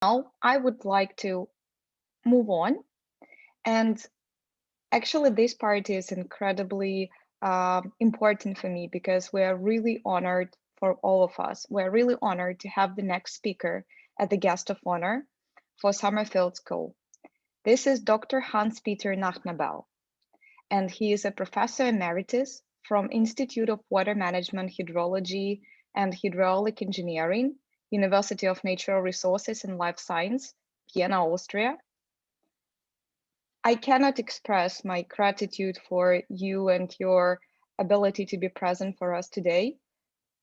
Now, I would like to move on. And actually, this part is incredibly important for me because we are really honored for all of us. We're really honored to have the next speaker as the guest of honor for Summerfield School. This is Dr. Hans-Peter Nachtnebel, and he is a professor emeritus from Institute of Water Management, Hydrology, and Hydraulic Engineering, University of Natural Resources and Life Science, Vienna, Austria. I cannot express my gratitude for you and your ability to be present for us today.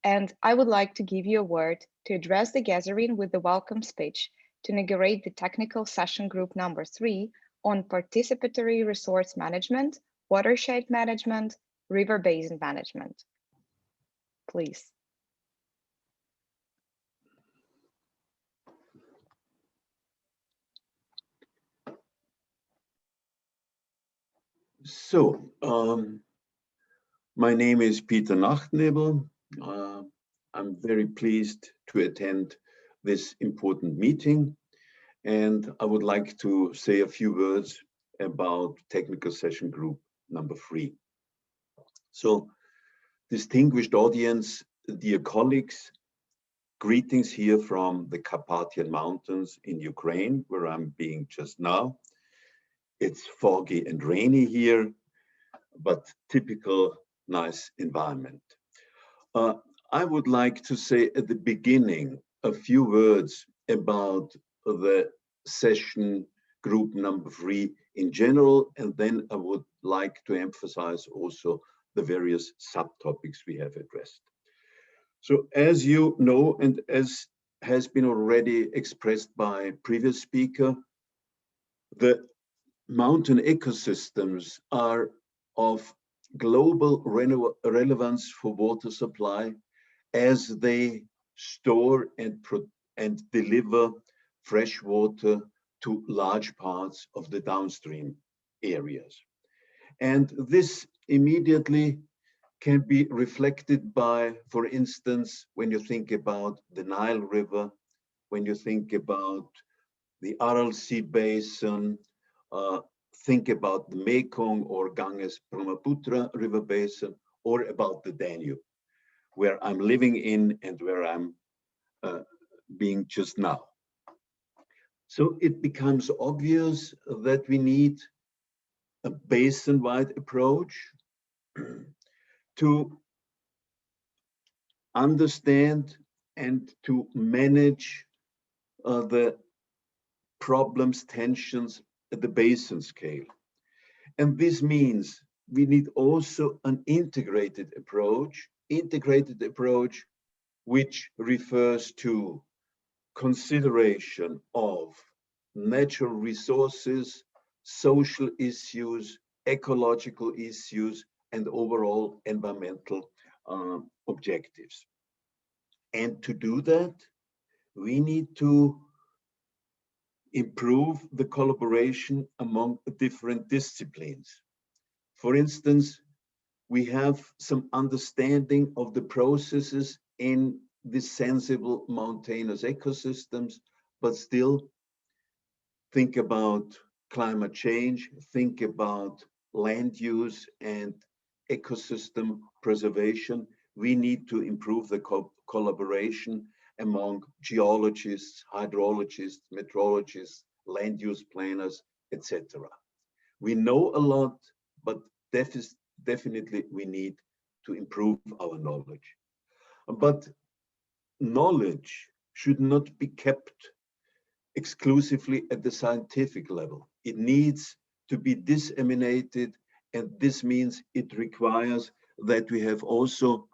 And I would like to give you a word to address the gathering with the welcome speech to inaugurate the technical session group number 3 on participatory resource management, watershed management, river basin management. Please. So, my name is Peter Nachtnebel. I'm very pleased to attend this important meeting, and I would like to say a few words about technical session group number 3. So, distinguished audience, dear colleagues, greetings here from the Carpathian Mountains in Ukraine, where I'm being just now. It's foggy and rainy here, but typical nice environment. I would like to say at the beginning a few words about the session group number 3 in general, and then I would like to emphasize also the various subtopics we have addressed. So as you know, and as has been already expressed by previous speaker, the mountain ecosystems are of global relevance for water supply as they store and deliver fresh water to large parts of the downstream areas. And this immediately can be reflected by, for instance, when you think about the Nile River, when you think about the Aral Sea Basin, think about the Mekong or Ganges Brahmaputra River Basin, or about the Danube, where I'm living in and where I'm being just now. So it becomes obvious that we need a basin-wide approach to understand and to manage the problems, tensions at the basin scale. And this means we need also an integrated approach which refers to consideration of natural resources, social issues, ecological issues, and overall environmental objectives. And to do that, we need to improve the collaboration among different disciplines. For instance, we have some understanding of the processes in the sensible mountainous ecosystems, but still think about climate change, think about land use and ecosystem preservation. We need to improve the collaboration among geologists, hydrologists, meteorologists, land use planners, etc. We know a lot, but definitely we need to improve our knowledge. But knowledge should not be kept exclusively at the scientific level. It needs to be disseminated, and this means it requires that we have also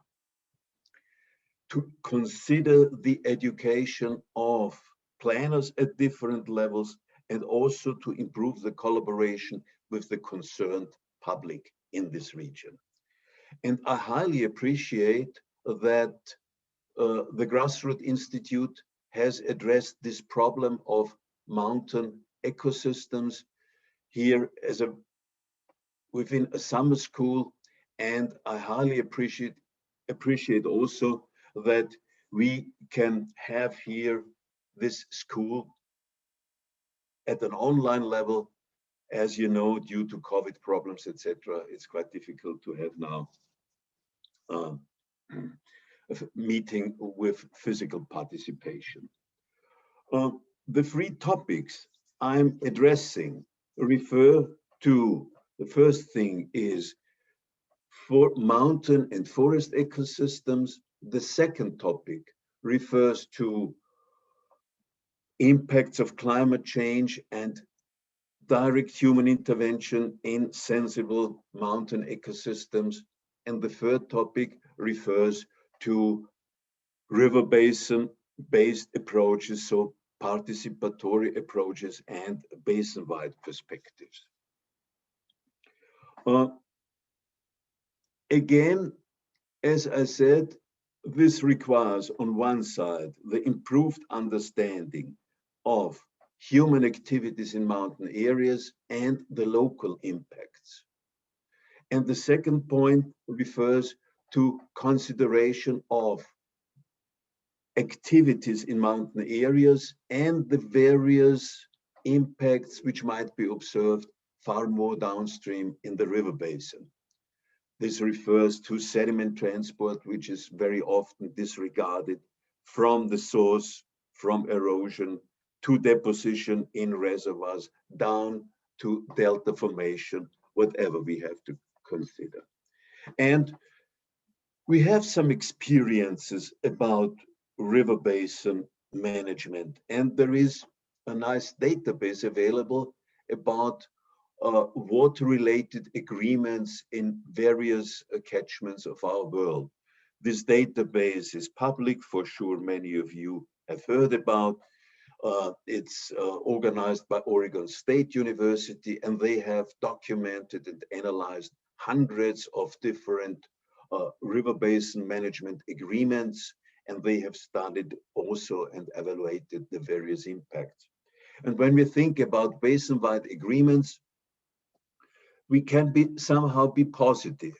to consider the education of planners at different levels and also to improve the collaboration with the concerned public in this region. And I highly appreciate that the Grassroots Institute has addressed this problem of mountain ecosystems here as within a summer school. And I highly appreciate also that we can have here this school at an online level. As you know, due to COVID problems, etc., it's quite difficult to have now a meeting with physical participation. The three topics I'm addressing refer to, the first thing is for mountain and forest ecosystems. The second topic refers to impacts of climate change and direct human intervention in sensible mountain ecosystems. And the third topic refers to river basin-based approaches, so participatory approaches and basin-wide perspectives. Again, as I said, this requires, on one side, the improved understanding of human activities in mountain areas and the local impacts. And the second point refers to consideration of activities in mountain areas and the various impacts which might be observed far more downstream in the river basin. This refers to sediment transport, which is very often disregarded from the source, from erosion to deposition in reservoirs, down to delta formation, whatever we have to consider. And we have some experiences about river basin management, and there is a nice database available about water-related agreements in various catchments of our world. This database is public, for sure many of you have heard about. It's organized by Oregon State University, and they have documented and analyzed hundreds of different river basin management agreements, and they have studied also and evaluated the various impacts. And when we think about basin-wide agreements, we can somehow be positive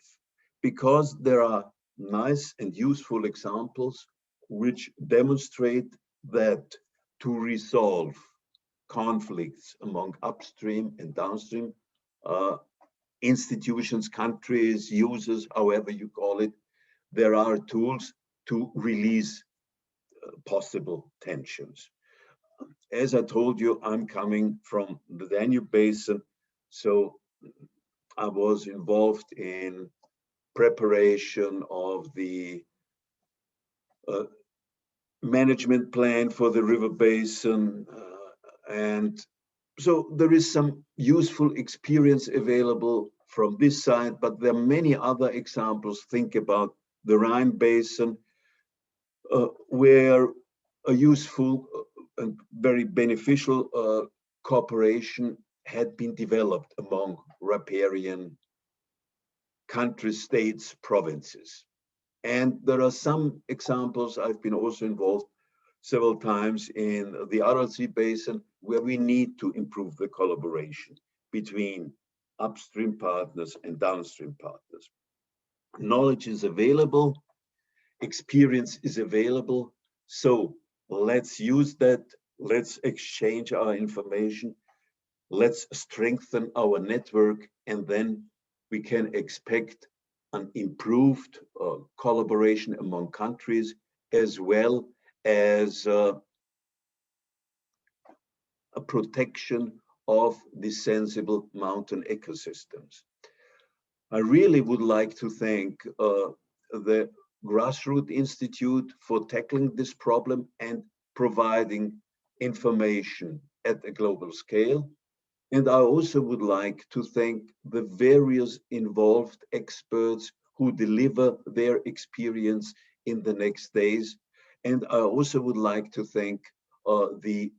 because there are nice and useful examples which demonstrate that to resolve conflicts among upstream and downstream institutions, countries, users, however you call it, there are tools to release possible tensions. As I told you, I'm coming from the Danube Basin, so I was involved in preparation of the management plan for the river basin. And so there is some useful experience available from this side, but there are many other examples. Think about the Rhine Basin, where a useful and very beneficial cooperation had been developed among riparian countries, states, provinces. And there are some examples. I've been also involved several times in the Aral Sea Basin, where we need to improve the collaboration between upstream partners and downstream partners. Knowledge is available, experience is available, so let's use that, let's exchange our information, let's strengthen our network, and then we can expect an improved collaboration among countries, as well as a protection of the sensible mountain ecosystems. I really would like to thank the Grassroots Institute for tackling this problem and providing information at a global scale. And I also would like to thank the various involved experts who deliver their experience in the next days. And I also would like to thank the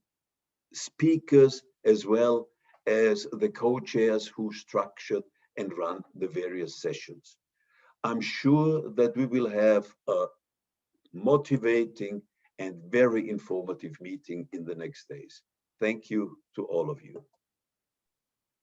speakers as well as the co-chairs who structured and run the various sessions. I'm sure that we will have a motivating and very informative meeting in the next days. Thank you to all of you.